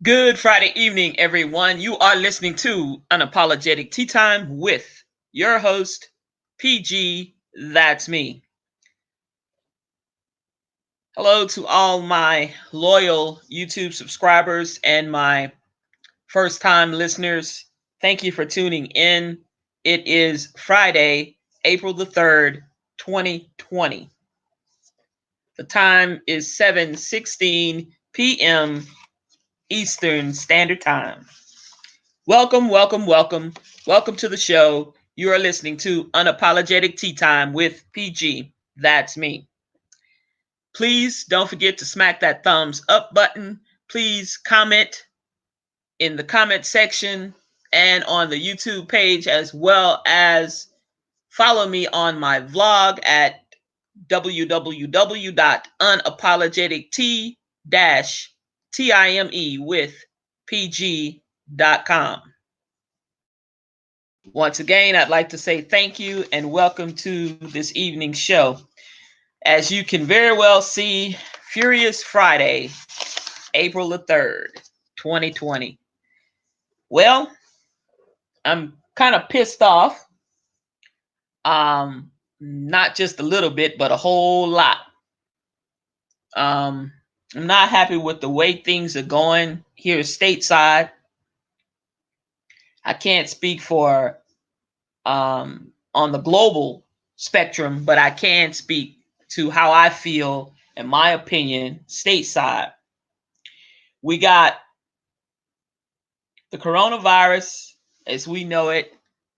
Good Friday evening, everyone. You are listening to Unapologetic Tea Time with your host, PG. That's me. Hello to all my loyal YouTube subscribers and my first time listeners. Thank you for tuning in. It is Friday, April the 3rd, 2020. The time is 7:16 p.m. Eastern Standard Time. Welcome, welcome, welcome. Welcome to the show. You are listening to Unapologetic Tea Time with PG. That's me. Please don't forget to smack that thumbs up button. Please comment in the comment section and on the YouTube page, as well as follow me on my vlog at www.unapologetic-time with pg.com. Once again, I'd like to say thank you and welcome to this evening's show. As you can very well see, Furious Friday, April the 3rd, 2020. Well, I'm kind of pissed off. Not just a little bit, but a whole lot. I'm not happy with the way things are going here stateside. I can't speak for on the global spectrum, but I can speak to how I feel, in my opinion, stateside. We got the coronavirus, as we know it,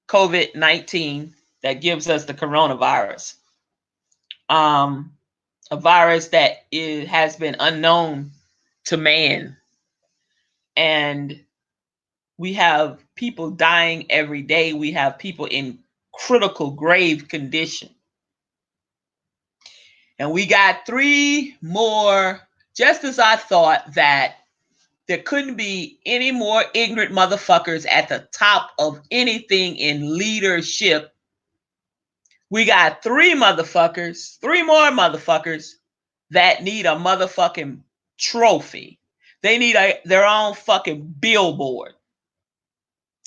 COVID-19, that gives us the coronavirus. A virus that has been unknown to man. And we have people dying every day. We have people in critical, grave condition. And we got 3 more, just as I thought that there couldn't be any more ignorant motherfuckers at the top of anything in leadership. We got 3 more motherfuckers that need a motherfucking trophy. They need their own fucking billboard.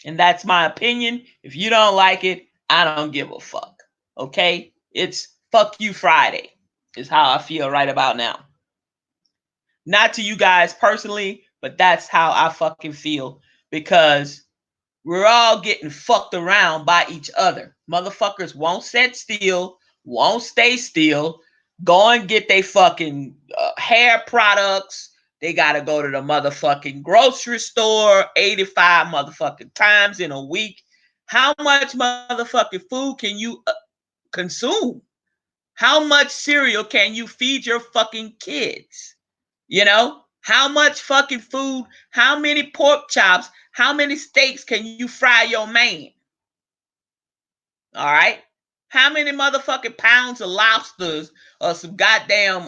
And that's my opinion. If you don't like it, I don't give a fuck. Okay? It's fuck you Friday is how I feel right about now. Not to you guys personally, but that's how I fucking feel, because we're all getting fucked around by each other. Motherfuckers won't sit still, won't stay still, go and get their fucking hair products. They got to go to the motherfucking grocery store 85 motherfucking times in a week. How much motherfucking food can you consume? How much cereal can you feed your fucking kids? You know, how much fucking food, how many pork chops, how many steaks can you fry your man? All right. How many motherfucking pounds of lobsters or some goddamn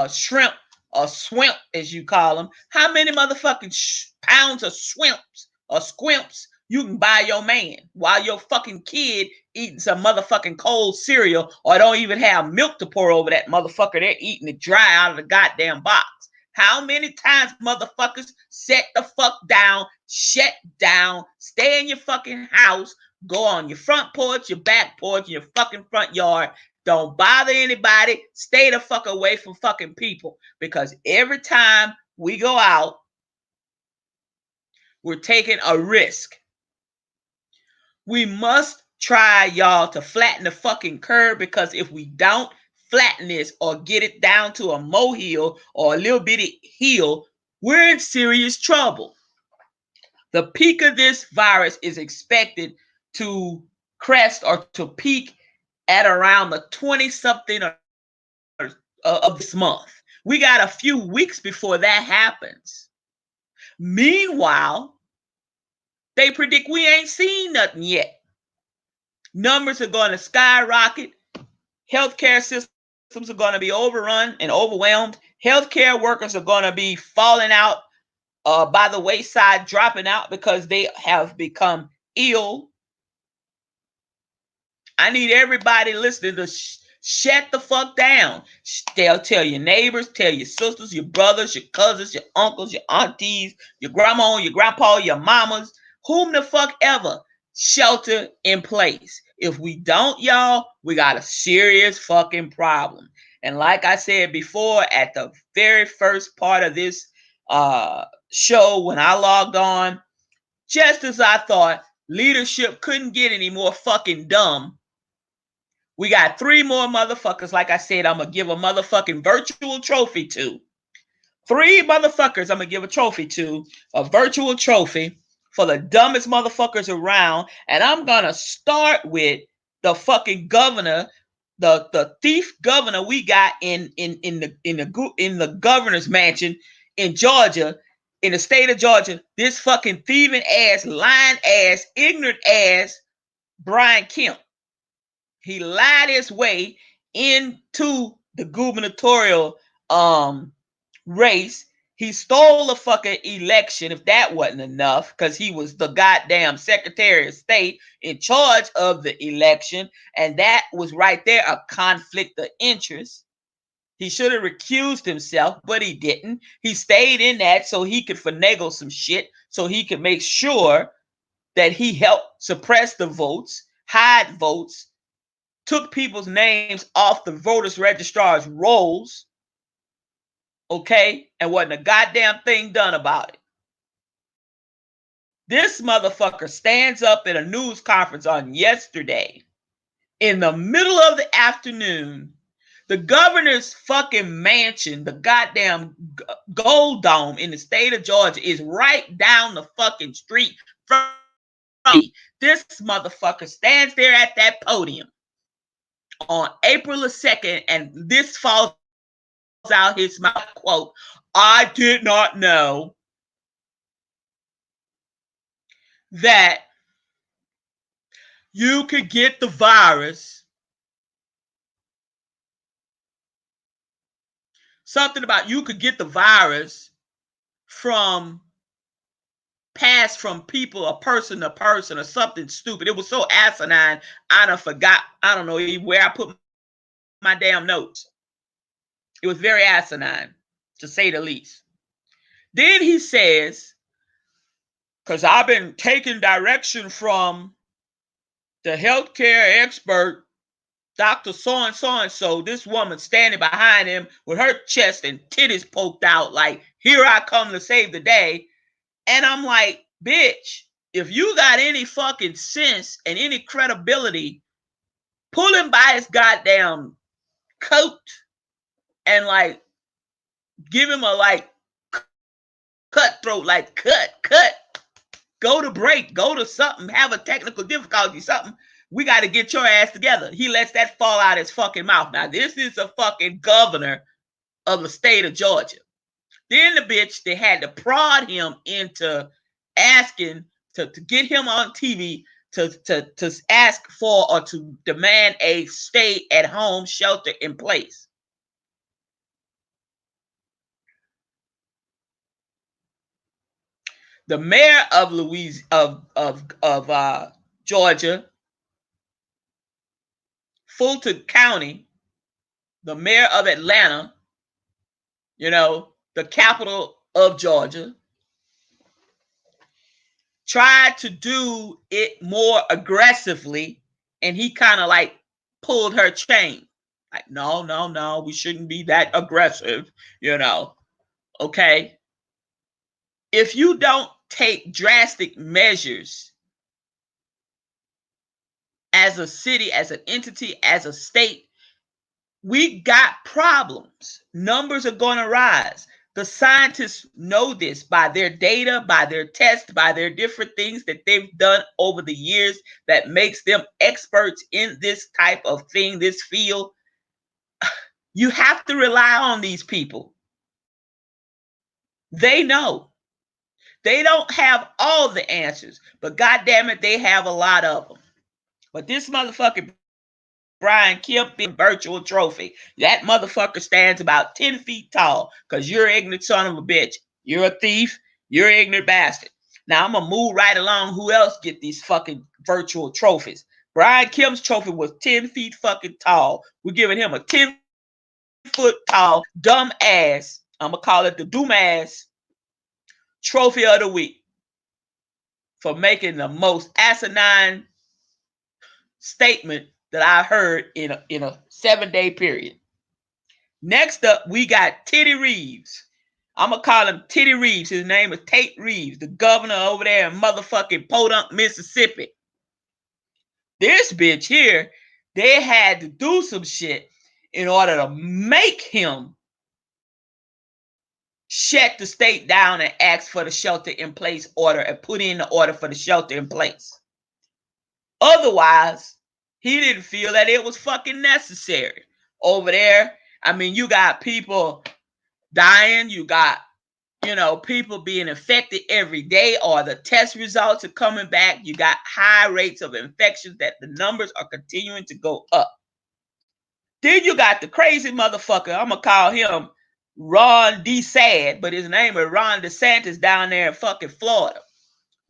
shrimp or swimp, as you call them? How many motherfucking pounds of shrimps or squimps you can buy your man while your fucking kid eating some motherfucking cold cereal, or don't even have milk to pour over that motherfucker? They're eating it dry out of the goddamn box. How many times, motherfuckers, set the fuck down, shut down, stay in your fucking house, go on your front porch, your back porch, your fucking front yard. Don't bother anybody. Stay the fuck away from fucking people. Because every time we go out, we're taking a risk. We must try, y'all, to flatten the fucking curve, because if we don't flatten this or get it down to a molehill or a little bitty hill, we're in serious trouble. The peak of this virus is expected to crest or to peak at around the 20-something of this month. We got a few weeks before that happens. Meanwhile, they predict we ain't seen nothing yet. Numbers are going to skyrocket. Healthcare systems are going to be overrun and overwhelmed. Healthcare workers are going to be falling out by the wayside, dropping out because they have become ill. I need everybody listening to Shut the fuck down. They'll tell your neighbors, tell your sisters, your brothers, your cousins, your uncles, your aunties, your grandma, your grandpa, your mamas, whom the fuck ever. Shelter in place. If we don't, y'all, we got a serious fucking problem. And like I said before, at the very first part of this show, when I logged on, just as I thought leadership couldn't get any more fucking dumb, we got 3 more motherfuckers, like I said, I'm going to give a motherfucking virtual trophy to. 3 motherfuckers I'm going to give a trophy to, a virtual trophy for the dumbest motherfuckers around. And I'm going to start with the fucking governor, the thief governor we got in the governor's mansion in Georgia, in the state of Georgia. This fucking thieving ass, lying ass, ignorant ass Brian Kemp. He lied his way into the gubernatorial race. He stole the fucking election, if that wasn't enough, because he was the goddamn Secretary of State in charge of the election, and that was right there a conflict of interest. He should have recused himself, but he didn't. He stayed in that so he could finagle some shit, so he could make sure that he helped suppress the votes, hide votes, took people's names off the voters registrar's rolls, okay, and wasn't a goddamn thing done about it. This motherfucker stands up at a news conference on yesterday in the middle of the afternoon. The governor's fucking mansion, the goddamn Gold Dome in the state of Georgia, is right down the fucking street from me. This motherfucker stands there at that podium on April the 2nd, and this falls out his mouth, quote, "I did not know that you could get the virus." Something about you could get the virus from pass from people, a person to person, or something stupid. It was so asinine, I done forgot. I don't know where I put my damn notes. It was very asinine, to say the least. Then he says, because I've been taking direction from the healthcare expert, Dr. So-and-so, this woman standing behind him with her chest and titties poked out like, here I come to save the day. And I'm like, bitch, if you got any fucking sense and any credibility, pull him by his goddamn coat and like give him a like cutthroat, like cut, go to break, go to something, have a technical difficulty, something. We got to get your ass together. He lets that fall out his fucking mouth. Now, this is a fucking governor of the state of Georgia. Then the bitch, they had to prod him into asking to get him on TV to ask for or to demand a stay at home shelter in place. The mayor of Georgia, Fulton County, the mayor of Atlanta, the capital of Georgia, tried to do it more aggressively, and he kind of like pulled her chain. Like, no, we shouldn't be that aggressive, okay? If you don't take drastic measures as a city, as an entity, as a state, we got problems. Numbers are going to rise. The scientists know this by their data, by their tests, by their different things that they've done over the years that makes them experts in this type of thing, this field. You have to rely on these people. They know. They don't have all the answers, but goddamn it, they have a lot of them. But this motherfucker Brian Kemp in virtual trophy. That motherfucker stands about 10 feet tall because you're an ignorant son of a bitch. You're a thief. You're an ignorant bastard. Now I'm going to move right along. Who else get these fucking virtual trophies? Brian Kemp's trophy was 10 feet fucking tall. We're giving him a 10-foot tall, dumb ass, I'm going to call it the doom ass trophy of the week for making the most asinine statement that I heard in a 7-day period. Next up, we got Titty Reeves. I'm going to call him Titty Reeves. His name is Tate Reeves, the governor over there in motherfucking Podunk, Mississippi. This bitch here, they had to do some shit in order to make him shut the state down and ask for the shelter in place order and put in the order for the shelter in place. Otherwise, he didn't feel that it was fucking necessary. Over there, I mean, you got people dying, you got, people being infected every day, or the test results are coming back. You got high rates of infections that the numbers are continuing to go up. Then you got the crazy motherfucker, I'm going to call him Ron DeSantis, but his name is Ron DeSantis down there in fucking Florida.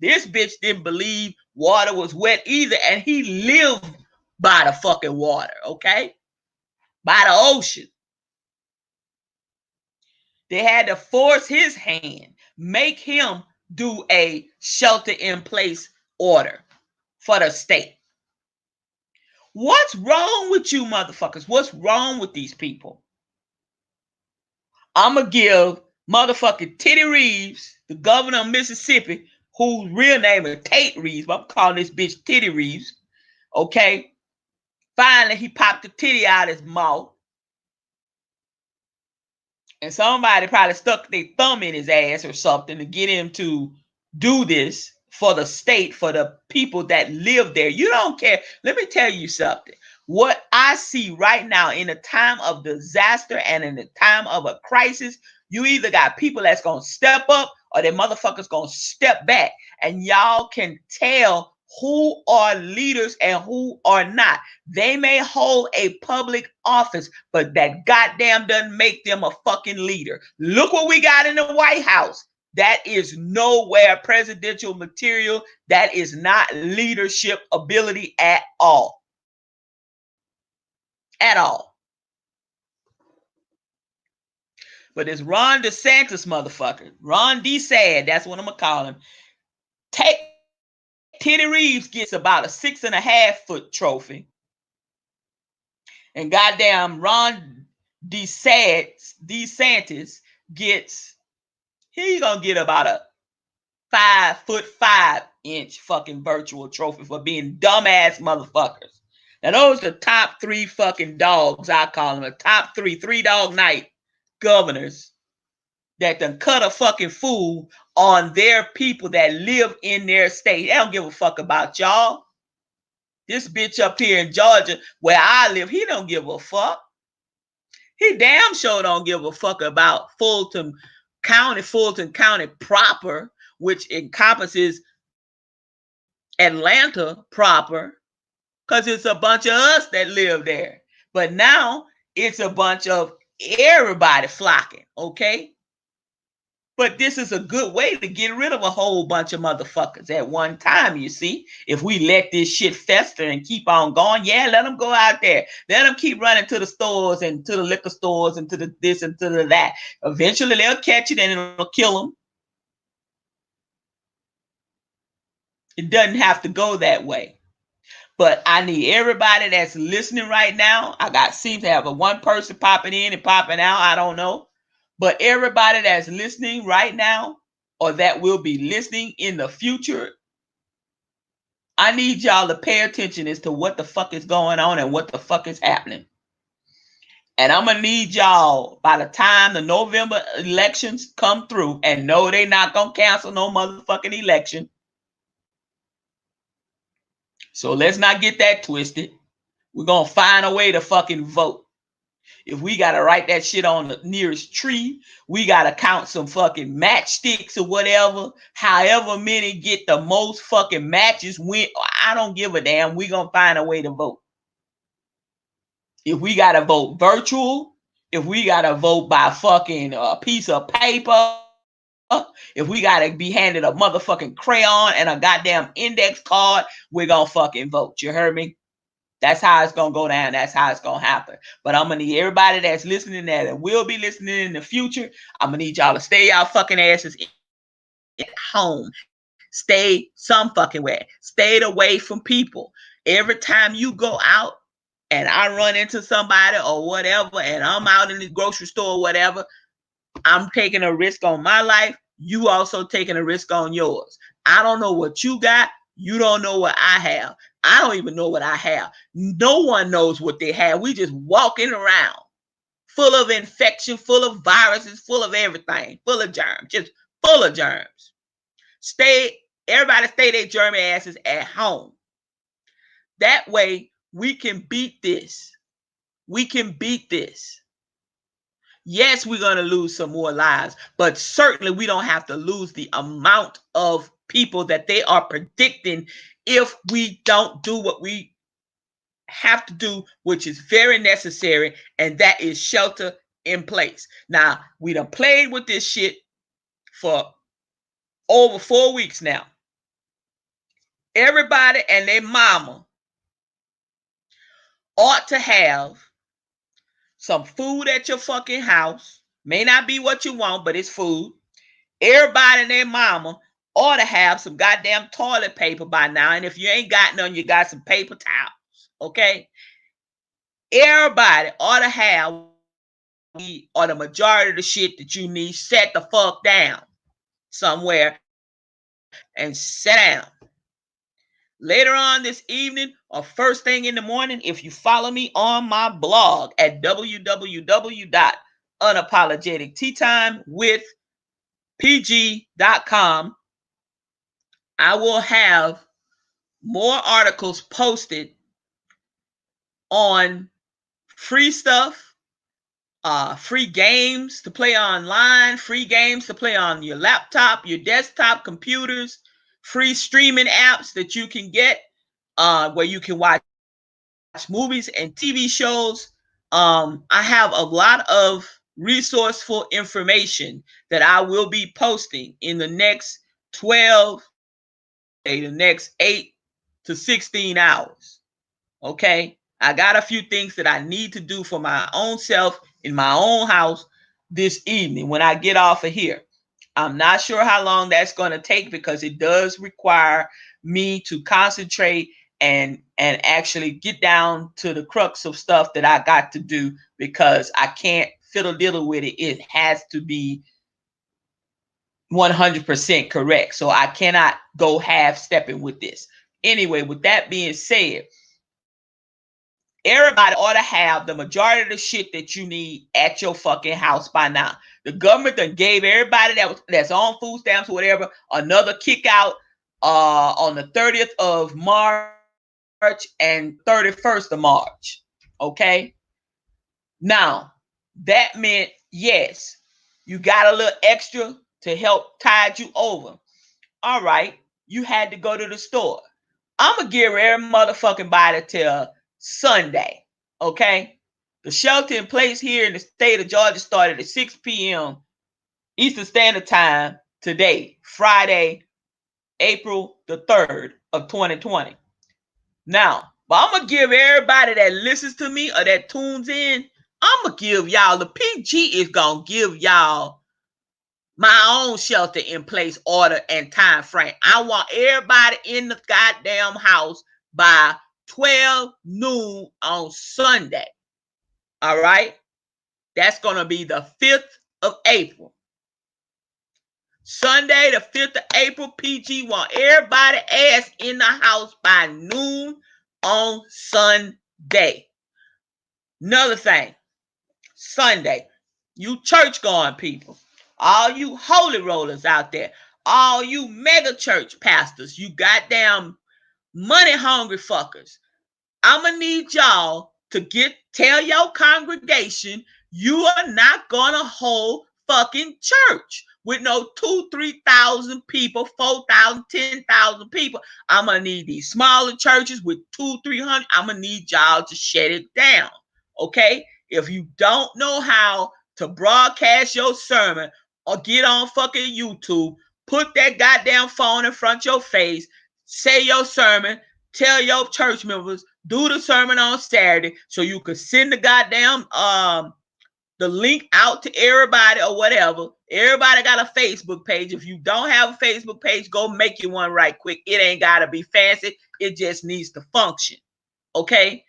This bitch didn't believe water was wet either, and he lived by the fucking water, okay? By the ocean. They had to force his hand, make him do a shelter-in-place order for the state. What's wrong with you motherfuckers? What's wrong with these people? I'm going to give motherfucking Titty Reeves, the governor of Mississippi, whose real name is Tate Reeves, but I'm calling this bitch Titty Reeves, okay? Finally, he popped the titty out of his mouth. And somebody probably stuck their thumb in his ass or something to get him to do this for the state, for the people that live there. You don't care. Let me tell you something. What I see right now in a time of disaster and in a time of a crisis, you either got people that's going to step up or the motherfuckers going to step back. And y'all can tell who are leaders and who are not. They may hold a public office, but that goddamn doesn't make them a fucking leader. Look what we got in the White House. That is nowhere presidential material. That is not leadership ability at all. At all. But this Ron DeSantis motherfucker, Ron DeSantis, that's what I'm going to call him. Titty Reeves gets about a 6.5-foot trophy. And goddamn Ron DeSantis gets, he's going to get about a 5'5" fucking virtual trophy for being dumbass motherfuckers. Now those are the top 3 fucking dogs, I call them, the top 3 dog night governors that done cut a fucking fool on their people that live in their state. They don't give a fuck about y'all. This bitch up here in Georgia, where I live, he don't give a fuck. He damn sure don't give a fuck about Fulton County proper, which encompasses Atlanta proper, because it's a bunch of us that live there. But now it's a bunch of everybody flocking, okay? But this is a good way to get rid of a whole bunch of motherfuckers at one time, you see. If we let this shit fester and keep on going, yeah, let them go out there. Let them keep running to the stores and to the liquor stores and to the this and to the that. Eventually, they'll catch it and it'll kill them. It doesn't have to go that way. But I need everybody that's listening right now. Seem to have a one person popping in and popping out. I don't know. But everybody that's listening right now or that will be listening in the future, I need y'all to pay attention as to what the fuck is going on and what the fuck is happening. And I'm going to need y'all by the time the November elections come through, and no, they not going to cancel no motherfucking election. So let's not get that twisted. We're going to find a way to fucking vote. If we got to write that shit on the nearest tree, we got to count some fucking matchsticks or whatever. However many get the most fucking matches win. I don't give a damn. We going to find a way to vote. If we got to vote virtual, if we got to vote by fucking piece of paper, if we gotta be handed a motherfucking crayon and a goddamn index card, we're gonna fucking vote. You heard me? That's how it's gonna go down. That's how it's gonna happen. But I'm gonna need everybody that's listening that will be listening in the future. I'm gonna need y'all to stay y'all fucking asses at home. Stay some fucking way. Stay away from people. Every time you go out and I run into somebody or whatever, and I'm out in the grocery store or whatever, I'm taking a risk on my life. You also taking a risk on yours. I don't know what you got. You don't know what I have. I don't even know what I have. No one knows what they have. We just walking around full of infection, full of viruses, full of everything, full of germs, just full of germs. Everybody stay their germy asses at home. That way we can beat this. We can beat this. Yes, we're going to lose some more lives, but certainly we don't have to lose the amount of people that they are predicting if we don't do what we have to do, which is very necessary, and that is shelter in place. Now, we done played with this shit for over 4 weeks now. Everybody and their mama ought to have some food at your fucking house. May not be what you want, but it's food. Everybody and their mama ought to have some goddamn toilet paper by now. And if you ain't got none, you got some paper towels. Okay? Everybody ought to have or the majority of the shit that you need. Set the fuck down somewhere and sit down. Later on this evening or first thing in the morning, if you follow me on my blog at www.unapologeticteatime.com, I will have more articles posted on free stuff, free games to play online, free games to play on your laptop, your desktop computers, free streaming apps that you can get where you can watch movies and TV shows. I have a lot of resourceful information that I will be posting in the next 8 to 16 hours. Okay? I got a few things that I need to do for my own self in my own house this evening when I get off of here. I'm not sure how long that's going to take because it does require me to concentrate and actually get down to the crux of stuff that I got to do, because I can't fiddle diddle with it. It has to be 100% correct. So I cannot go half stepping with this. Anyway, with that being said, everybody ought to have the majority of the shit that you need at your fucking house by now. The government done gave everybody that's on food stamps or whatever another kick out on the 30th of March and 31st of March. Okay? Now, that meant, yes, you got a little extra to help tide you over. All right, you had to go to the store. I'm going to give every motherfucking body till Sunday. Okay? The shelter in place here in the state of Georgia started at 6 p.m. Eastern Standard Time today, Friday, April the 3rd of 2020. Now, but I'm going to give everybody that listens to me or that tunes in, I'm going to give y'all, the PG is going to give y'all my own shelter in place order and time frame. I want everybody in the goddamn house by 12 noon on Sunday. All right? That's going to be the 5th of April. Sunday, the 5th of April, PG want everybody ass in the house by noon on Sunday. Another thing, Sunday, you church going people, all you holy rollers out there, all you mega church pastors, you goddamn money hungry fuckers, I'm gonna need y'all to tell your congregation you are not gonna hold fucking church with no 2,000-3,000 people, 4,000, 10,000 people. I'm gonna need these smaller churches with 200-300. I'm gonna need y'all to shut it down. Okay? If you don't know how to broadcast your sermon or get on fucking YouTube, put that goddamn phone in front of your face, say your sermon, tell your church members, do the sermon on Saturday so you could send the goddamn the link out to everybody or whatever. Everybody got a Facebook page. If you don't have a Facebook page, go make you one right quick. It ain't gotta be fancy. It just needs to function. Okay?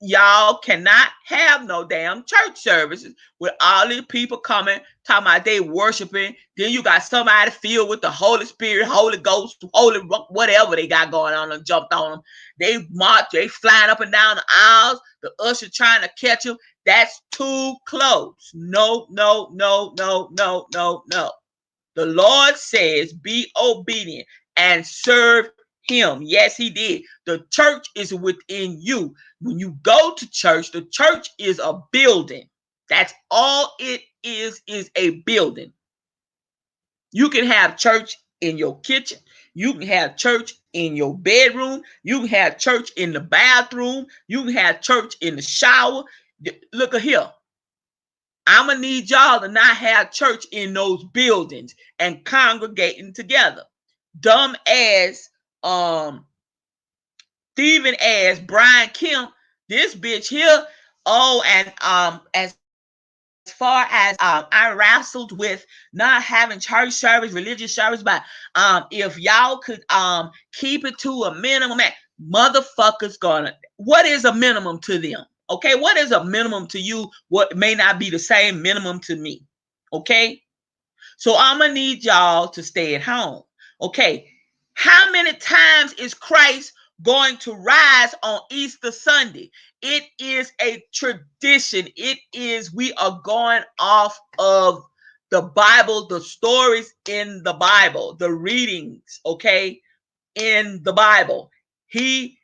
Y'all cannot have no damn church services with all these people coming, talking about they worshiping. Then you got somebody filled with the Holy Spirit, Holy Ghost, Holy whatever they got going on and jumped on them. They march, they flying up and down the aisles. The usher trying to catch them. That's too close. No, no, no, no, no, no, no. The Lord says, be obedient and serve him. Yes, he did. The church is within you. When you go to church, the church is a building. That's all it is a building. You can have church in your kitchen. You can have church in your bedroom. You can have church in the bathroom. You can have church in the shower. Look at here. I'm going to need y'all to not have church in those buildings and congregating together. Dumb ass, thieving ass Brian Kemp, this bitch here. Oh, and as far as I wrestled with not having church service, religious service, but if y'all could keep it to a minimum, motherfuckers gonna, what is a minimum to them? Okay, what is a minimum to you? What may not be the same minimum to me. Okay, so I'm gonna need y'all to stay at home. Okay, how many times is Christ going to rise on Easter Sunday? It is a tradition. It is, we are going off of the Bible, the stories in the Bible, the readings, okay, in the Bible. He,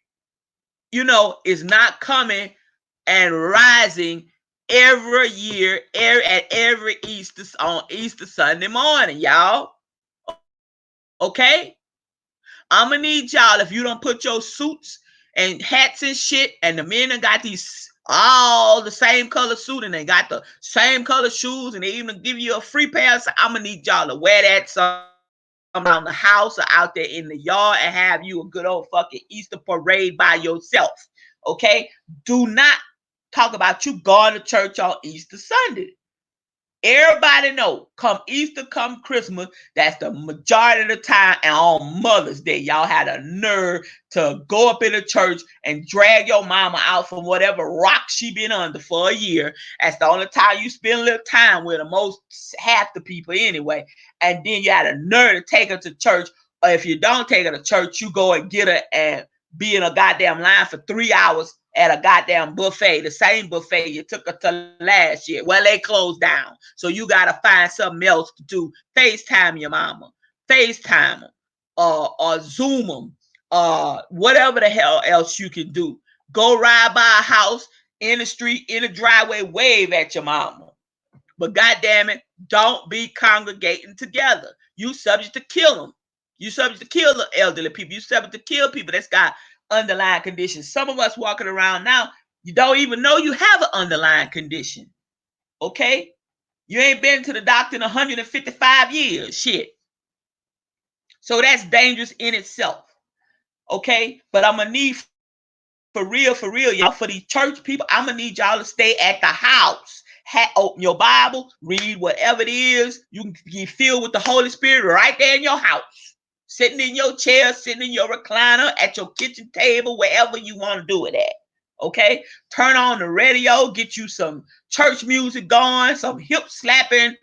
is not coming and rising every year, at every Easter, on Easter Sunday morning, y'all. Okay? I'm gonna need y'all, if you don't put your suits and hats and shit, and the men that got these all the same color suit and they got the same color shoes and they even give you a free pair, so I'm gonna need y'all to wear that some around the house or out there in the yard and have you a good old fucking Easter parade by yourself. Okay? Do not talk about you going to church on Easter Sunday. Everybody know, come Easter, come Christmas, that's the majority of the time, and on Mother's Day, y'all had a nerve to go up in the church and drag your mama out from whatever rock she been under for a year. That's the only time you spend a little time with her, most half the people anyway. And then you had a nerve to take her to church, or if you don't take her to church, you go and get her and be in a goddamn line for 3 hours at a goddamn buffet, the same buffet you took her to last year. Well, they closed down. So you got to find something else to do. FaceTime your mama. FaceTime them. Or Zoom them. Whatever the hell else you can do. Go ride by a house, in the street, in the driveway, wave at your mama. But goddamn it, don't be congregating together. You subject to kill them. You subject to kill the elderly people. You subject to kill people that's got underlying conditions. Some of us walking around now, you don't even know you have an underlying condition. Okay? You ain't been to the doctor in 155 years. Shit. So that's dangerous in itself. Okay? But I'm going to need, for real, y'all, for these church people, I'm going to need y'all to stay at the house. Open your Bible, read whatever it is. You can be filled with the Holy Spirit right there in your house. Sitting in your chair, sitting in your recliner, at your kitchen table, wherever you want to do it at. Okay? Turn on the radio, get you some church music going, some hip slapping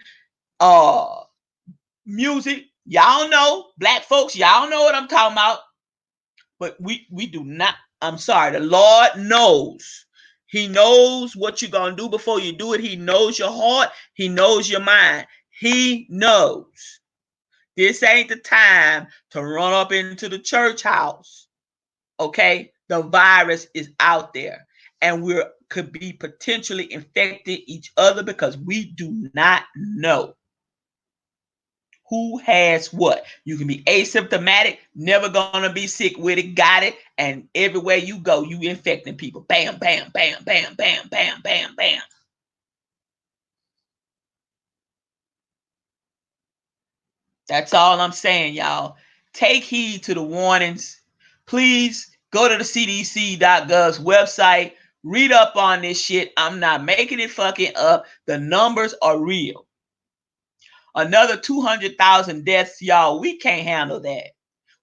music. Y'all know, black folks, y'all know what I'm talking about. But we do not. I'm sorry. The Lord knows. He knows what you're going to do before you do it. He knows your heart. He knows your mind. He knows. This ain't the time to run up into the church house. Okay? The virus is out there. And we could be potentially infecting each other because we do not know who has what. You can be asymptomatic, never gonna be sick with it, got it, and everywhere you go, you infecting people. Bam, bam, bam, bam, bam, bam, bam, bam. That's all I'm saying, y'all. Take heed to the warnings. Please go to the CDC.gov's website. Read up on this shit. I'm not making it fucking up. The numbers are real. Another 200,000 deaths, y'all. We can't handle that.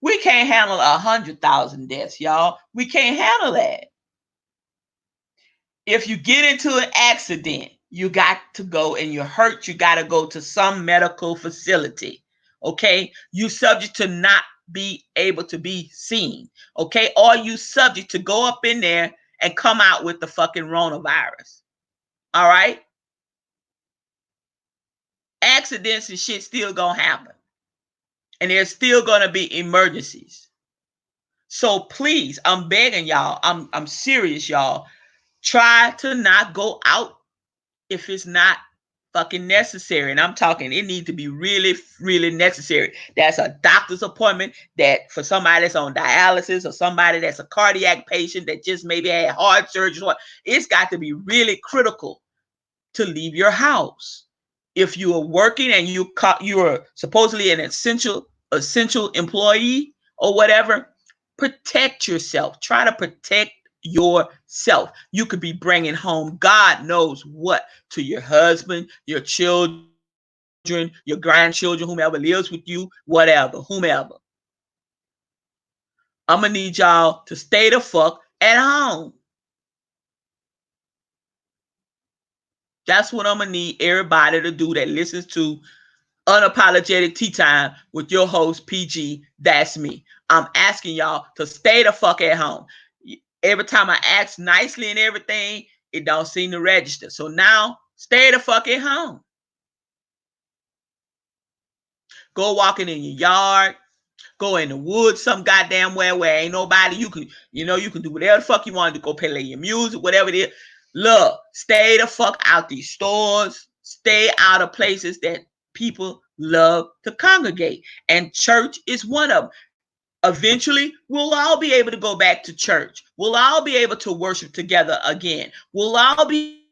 We can't handle 100,000 deaths, y'all. We can't handle that. If you get into an accident, you got to go, and you're hurt, you got to go to some medical facility. Okay? You subject to not be able to be seen. Okay? Or you subject to go up in there and come out with the fucking coronavirus. All right? Accidents and shit still gonna happen. And there's still gonna be emergencies. So please, I'm begging y'all, I'm serious, y'all. Try to not go out if it's not fucking necessary. And I'm talking, it needs to be really, really necessary. That's a doctor's appointment, that for somebody that's on dialysis, or somebody that's a cardiac patient that just maybe had heart surgery. It's got to be really critical to leave your house. If you are working and you are supposedly an essential employee or whatever, protect yourself. Try to protect yourself. You could be bringing home God knows what to your husband, your children, your grandchildren, whomever lives with you, whatever, whomever. I'm gonna need y'all to stay the fuck at home. That's what I'm gonna need everybody to do that listens to Unapologetic Tea Time with your host PG. That's me. I'm asking y'all to stay the fuck at home. Every time I ask nicely and everything, it don't seem to register. So now, stay the fuck at home. Go walking in your yard. Go in the woods some goddamn where ain't nobody. You can do whatever the fuck you want to do. Go play your music, whatever it is. Look, stay the fuck out these stores. Stay out of places that people love to congregate. And church is one of them. Eventually, we'll all be able to go back to church. We'll all be able to worship together again. We'll all be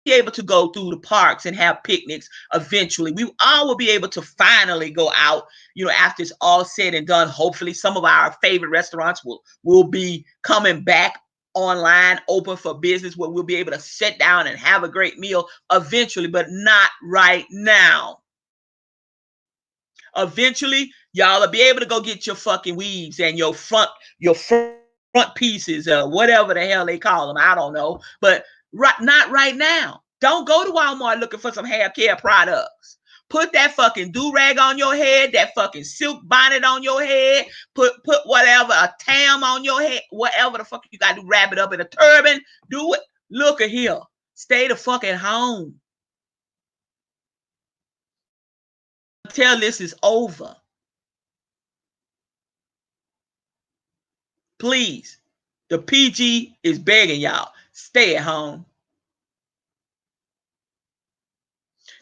able to go through the parks and have picnics eventually. We all will be able to finally go out, after it's all said and done. Hopefully, some of our favorite restaurants will be coming back online, open for business, where we'll be able to sit down and have a great meal eventually, but not right now. Eventually, y'all will be able to go get your fucking weaves and your front pieces, whatever the hell they call them. I don't know, but not right now. Don't go to Walmart looking for some hair care products. Put that fucking do-rag on your head, that fucking silk bonnet on your head, put whatever, a tam on your head, whatever the fuck you got to wrap it up in a turban. Do it. Look at here. Stay the fuck at home until this is over. Please, the PG is begging y'all, stay at home.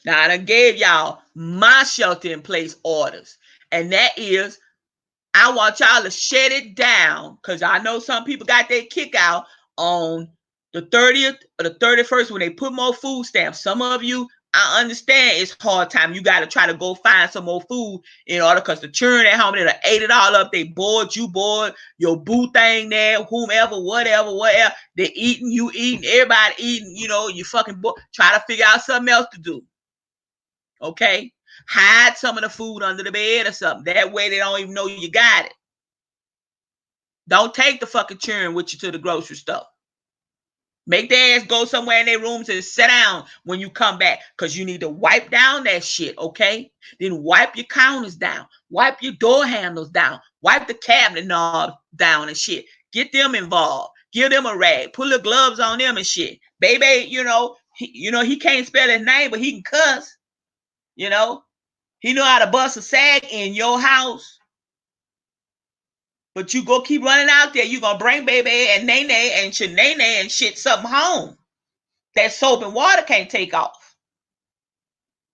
Now, I done gave y'all my shelter-in-place orders, and that is, I want y'all to shut it down, because I know some people got their kick out on the 30th or the 31st when they put more food stamps. Some of you, I understand it's hard time. You got to try to go find some more food in order, because the children at home, they done ate it all up. They bored, you bored, your boo thing there, whomever, whatever. They eating, you eating, everybody eating, you fucking bored. Try to figure out something else to do. Okay? Hide some of the food under the bed or something. That way they don't even know you got it. Don't take the fucking children with you to the grocery store. Make their ass go somewhere in their rooms and sit down when you come back, because you need to wipe down that shit, okay? Then wipe your counters down. Wipe your door handles down. Wipe the cabinet knobs down and shit. Get them involved. Give them a rag. Put the gloves on them and shit. Baby, he can't spell his name, but he can cuss. He know how to bust a sag in your house. But you go keep running out there, you're going to bring baby and Nene and Shanae and shit something home that soap and water can't take off.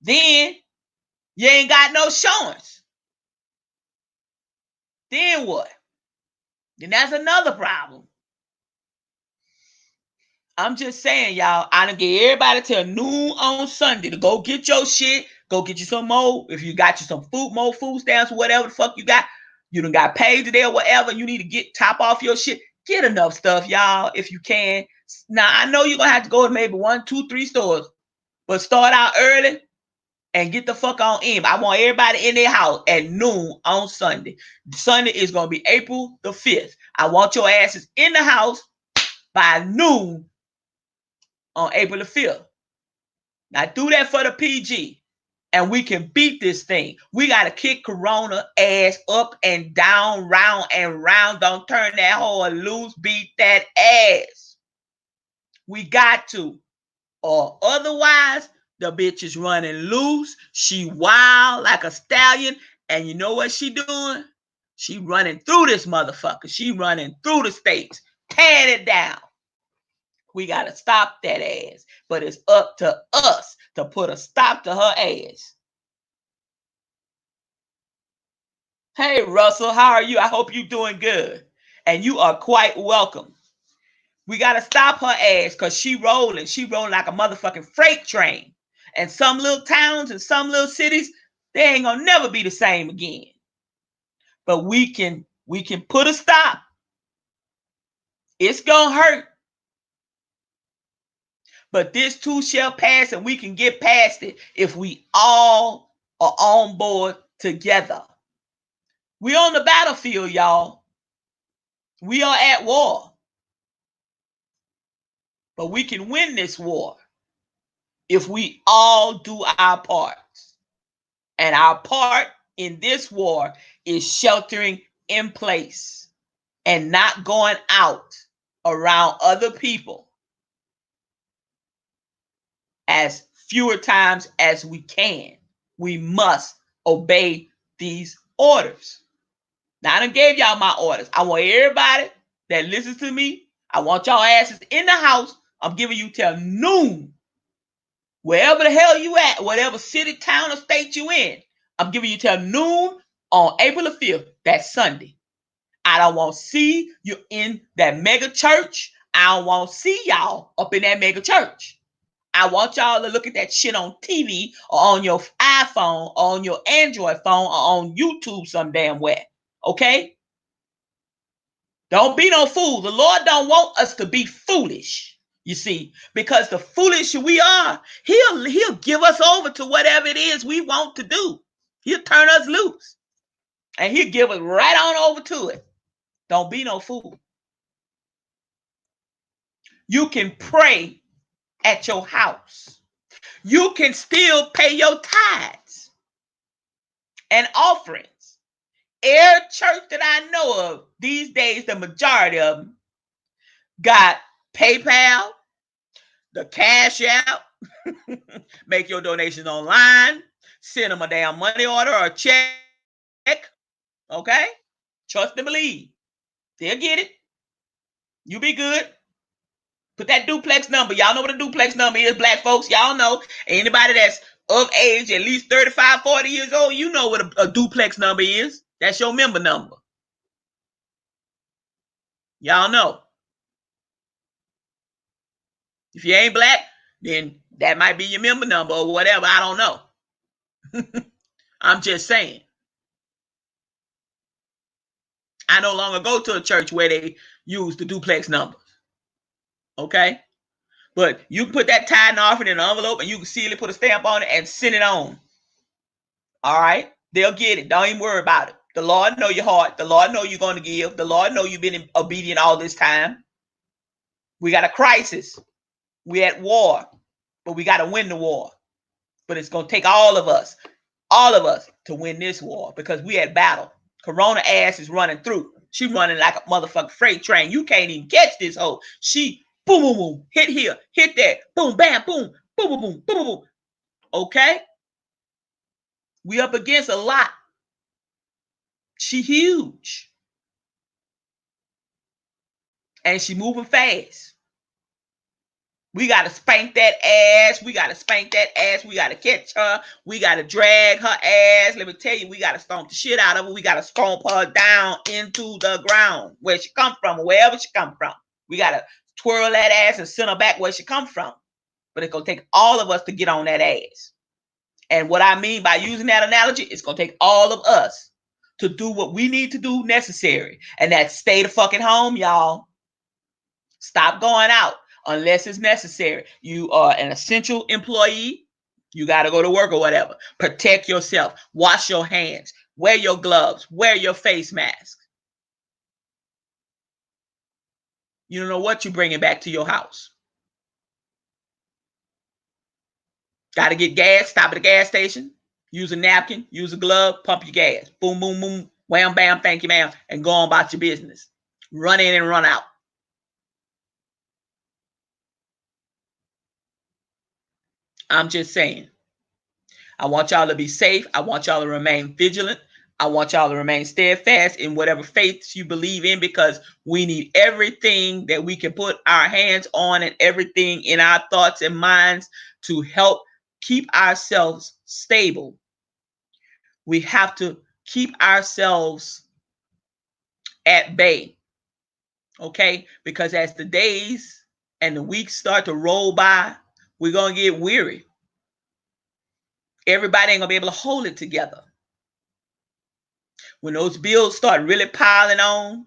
Then you ain't got no insurance. Then what? Then that's another problem. I'm just saying, y'all, I done get everybody till noon on Sunday to go get your shit, Go get you some more. If you got you some food, more food stamps, whatever the fuck you got, you done got paid today or whatever. You need to get top off your shit. Get enough stuff, y'all, if you can. Now I know you're gonna have to go to maybe 1, 2, 3 stores, but start out early and get the fuck on in. I want everybody in their house at noon on Sunday. Sunday is gonna be April the 5th. I want your asses in the house by noon on April the 5th. Now do that for the PG. And we can beat this thing. We got to kick Corona ass up and down, round and round. Don't turn that whore loose. Beat that ass. We got to. Or otherwise, the bitch is running loose. She wild like a stallion. And you know what she doing? She running through this motherfucker. She running through the states. Tearing it down. We got to stop that ass. But it's up to us to put a stop to her ass. Hey, Russell, how are you? I hope you're doing good. And you are quite welcome. We got to stop her ass because she rolling. She rolling like a motherfucking freight train. And some little towns and some little cities, they ain't going to never be the same again. But we can put a stop. It's going to hurt. But this too shall pass, and we can get past it if we all are on board together. We on the battlefield, y'all. We are at war. But we can win this war if we all do our parts. And our part in this war is sheltering in place and not going out around other people as fewer times as we can. We must obey these orders. Now, I done gave y'all my orders. I want everybody that listens to me, I want y'all asses in the house. I'm giving you till noon. Wherever the hell you at, whatever city, town, or state you in, I'm giving you till noon on April the 5th. That's Sunday. I don't want to see you in that mega church. I don't want to see y'all up in that mega church. I want y'all to look at that shit on TV or on your iPhone or on your Android phone or on YouTube some damn way. Okay? Don't be no fool. The Lord don't want us to be foolish, you see, because the foolish we are, he'll give us over to whatever it is we want to do. He'll turn us loose and he'll give us right on over to it. Don't be no fool. You can pray at your house. You can still pay your tithes and offerings. Every church that I know of these days, the majority of them got PayPal, the Cash App, make your donations online, send them a damn money order or a check. Okay? Trust and believe. They'll get it. You be good. Put that duplex number. Y'all know what a duplex number is, black folks. Y'all know. Anybody that's of age, at least 35, 40 years old, you know what a duplex number is. That's your member number. Y'all know. If you ain't black, then that might be your member number or whatever. I don't know. I'm just saying. I no longer go to a church where they use the duplex numbers. Okay? But you can put that tithe and offering in an envelope and you can seal it, put a stamp on it, and send it on. All right? They'll get it. Don't even worry about it. The Lord know your heart. The Lord know you're going to give. The Lord know you've been obedient all this time. We got a crisis. We're at war. But we got to win the war. But it's going to take all of us to win this war because we at battle. Corona ass is running through. She running like a motherfucking freight train. You can't even catch this hoe. She boom, boom, boom, hit here, hit there, boom, bam, boom, boom, boom, boom, boom, boom. Okay? We up against a lot. She huge. And she moving fast. We got to spank that ass. We got to spank that ass. We got to catch her. We got to drag her ass. Let me tell you, we got to stomp the shit out of her. We got to stomp her down into the ground where she come from, wherever she come from. We got to twirl that ass and send her back where she come from. But it's going to take all of us to get on that ass. And what I mean by using that analogy, it's going to take all of us to do what we need to do necessary. And that's stay the fucking home, y'all. Stop going out unless it's necessary. You are an essential employee. You got to go to work or whatever. Protect yourself. Wash your hands. Wear your gloves. Wear your face mask. You don't know what you're bringing back to your house. Got to get gas. Stop at the gas station. Use a napkin. Use a glove. Pump your gas. Boom, boom, boom. Wham, bam, thank you, ma'am. And go on about your business. Run in and run out. I'm just saying. I want y'all to be safe. I want y'all to remain vigilant. I want y'all to remain steadfast in whatever faiths you believe in, because we need everything that we can put our hands on and everything in our thoughts and minds to help keep ourselves stable. We have to keep ourselves at bay, okay? Because as the days and the weeks start to roll by, we're going to get weary. Everybody ain't going to be able to hold it together. When those bills start really piling on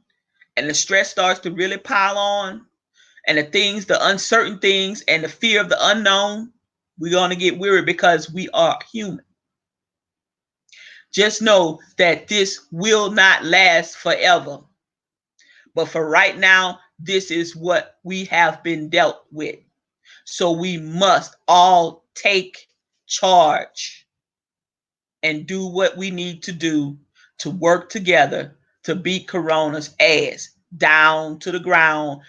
and the stress starts to really pile on and the uncertain things and the fear of the unknown, we're going to get weary because we are human. Just know that this will not last forever. But for right now, this is what we have been dealt with. So we must all take charge and do what we need to do to work together to beat Corona's ass down to the ground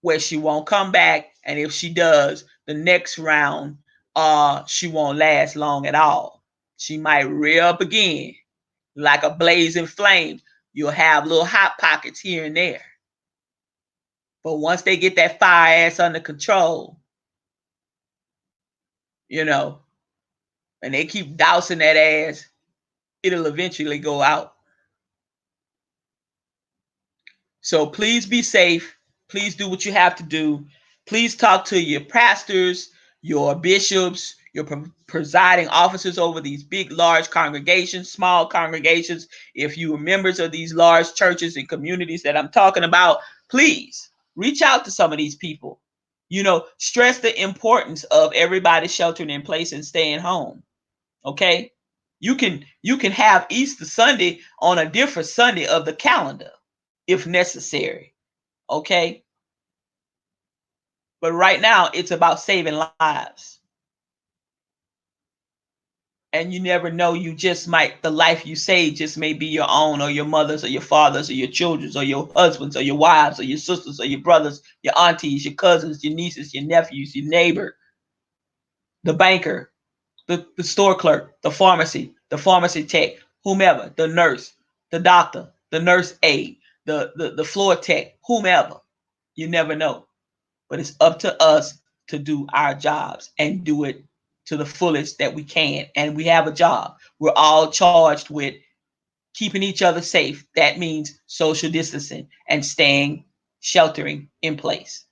where she won't come back. And if she does, the next round, she won't last long at all. She might rear up again like a blazing flame. You'll have little hot pockets here and there. But once they get that fire ass under control, and they keep dousing that ass, it'll eventually go out. So please be safe. Please do what you have to do. Please talk to your pastors, your bishops, your presiding officers over these big, large congregations, small congregations. If you are members of these large churches and communities that I'm talking about, please reach out to some of these people. Stress the importance of everybody sheltering in place and staying home. Okay? You can have Easter Sunday on a different Sunday of the calendar if necessary. Okay? But right now, it's about saving lives. And you never know, the life you save just may be your own, or your mother's, or your father's, or your children's, or your husband's, or your wives, or your sisters, or your brothers, your aunties, your cousins, your nieces, your nephews, your neighbor, the banker, the store clerk, the pharmacy tech, whomever, the nurse, the doctor, the nurse aide, the floor tech, whomever. You never know. But it's up to us to do our jobs and do it to the fullest that we can. And we have a job. We're all charged with keeping each other safe. That means social distancing and sheltering in place.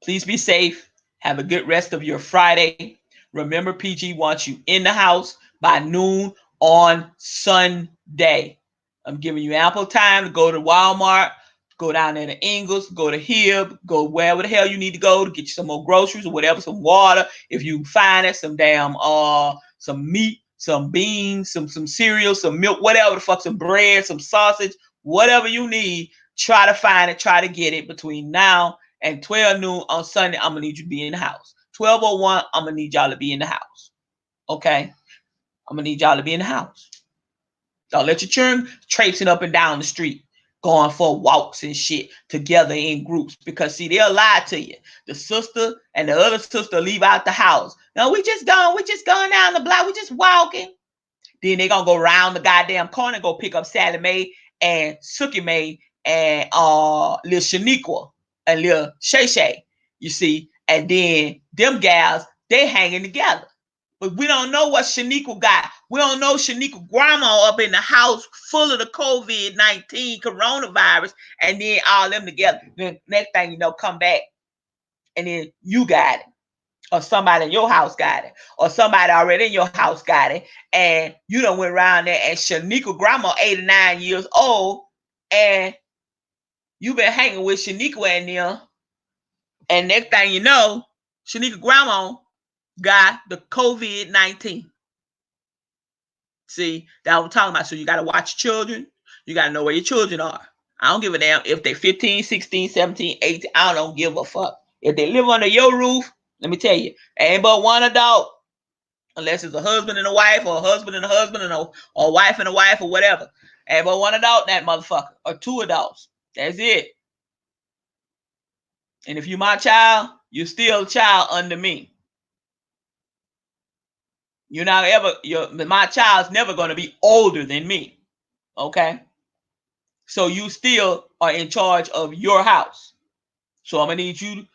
Please be safe. Have a good rest of your Friday. Remember, PG wants you in the house by noon on Sunday. I'm giving you ample time to go to Walmart, go down there to Ingles, go to Hib, go wherever the hell you need to go to get you some more groceries or whatever, some water. If you find it, some damn some meat, some beans, some cereal, some milk, whatever the fuck, some bread, some sausage, whatever you need, try to find it, try to get it between now and 12 noon on Sunday. I'm gonna need you to be in the house. 12:01, I'm gonna need y'all to be in the house. Okay? I'm gonna need y'all to be in the house. Don't let your children traipsing up and down the street, going for walks and shit together in groups, because see, they'll lie to you. The sister and the other sister leave out the house. No, we just going down the block, we just walking. Then they gonna go around the goddamn corner and go pick up Sally Mae and Suki Mae and little Shaniqua and little Shay Shay, you see, and then them gals, they hanging together. But we don't know what Shaniqua got. We don't know Shaniqua grandma up in the house full of the COVID-19 coronavirus, and then all them together. Then next thing you know, come back, and then you got it. or somebody in your house got it, or somebody already in your house got it, and you done went around there and Shanika grandma 89 years old, and you been hanging with Shanika and them, and next thing you know, Shanika grandma got the COVID-19. See, that's what I'm talking about. So you got to watch your children. You got to know where your children are. I don't give a damn if they're 15, 16, 17, 18. I don't give a fuck. If they live under your roof, let me tell you, ain't but one adult. Unless it's a husband and a wife, or a husband and a husband, and or a wife and a wife, or whatever. Ain't but one adult in that motherfucker. Or two adults. That's it. And if you're my child, you're still a child under me. You're not ever, my child's never going to be older than me. Okay? So you still are in charge of your house. So I'm going to need you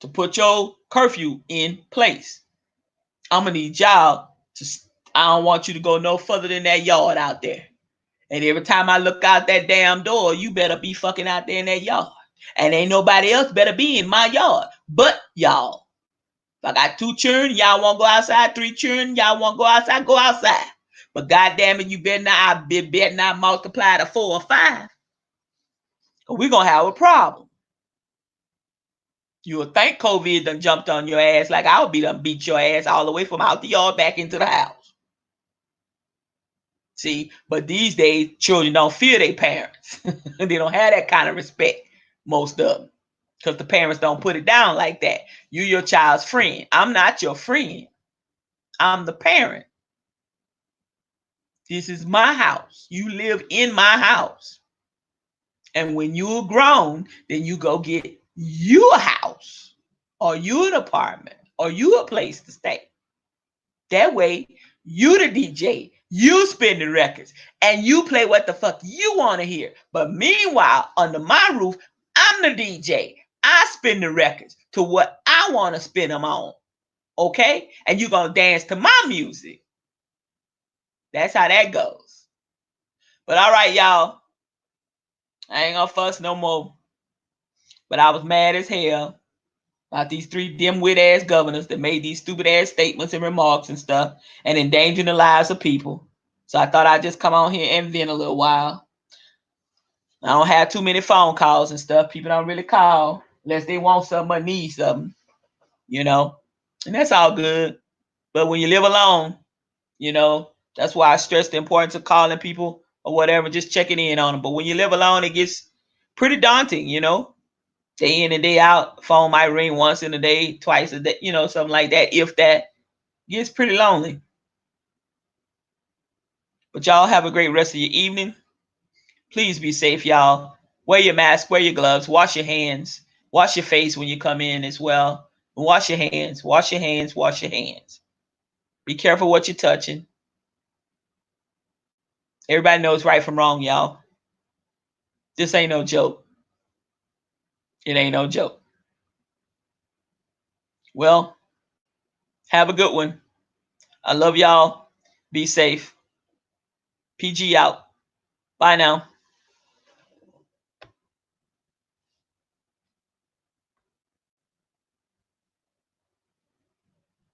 to put your curfew in place. I'm going to need y'all to, I don't want you to go no further than that yard out there. And every time I look out that damn door, you better be fucking out there in that yard. And ain't nobody else better be in my yard but y'all. If I got 2 children, y'all want to go outside. 3 children, y'all want to go outside. Go outside. But goddamn it, you better not multiply to 4 or 5. Or we're going to have a problem. You would think COVID done jumped on your ass like I would be done beat your ass all the way from out the yard back into the house. See, but these days, children don't fear their parents. They don't have that kind of respect, most of them. Because the parents don't put it down like that. You're your child's friend. I'm not your friend. I'm the parent. This is my house. You live in my house. And when you're grown, then you go get you a house, or you an apartment, or you a place to stay. That way, you the DJ, you spin the records, and you play what the fuck you want to hear. But meanwhile, under my roof, I'm the DJ. I spin the records to what I want to spin them on. Okay? And you're going to dance to my music. That's how that goes. But all right, y'all. I ain't going to fuss no more. But I was mad as hell about these 3 dim-wit ass governors that made these stupid ass statements and remarks and stuff and endangering the lives of people. So I thought I'd just come on here and vent a little while. I don't have too many phone calls and stuff. People don't really call unless they want something or need something, you know. And that's all good. But when you live alone, you know, that's why I stress the importance of calling people or whatever, just checking in on them. But when you live alone, it gets pretty daunting, you know. Day in and day out, phone might ring once in a day, twice a day, you know, something like that. If that gets pretty lonely. But y'all have a great rest of your evening. Please be safe, y'all. Wear your mask, wear your gloves, wash your hands, wash your face when you come in as well. Wash your hands, wash your hands, wash your hands. Be careful what you're touching. Everybody knows right from wrong, y'all. This ain't no joke. It ain't no joke. Well, have a good one. I love y'all. Be safe. PG out. Bye now.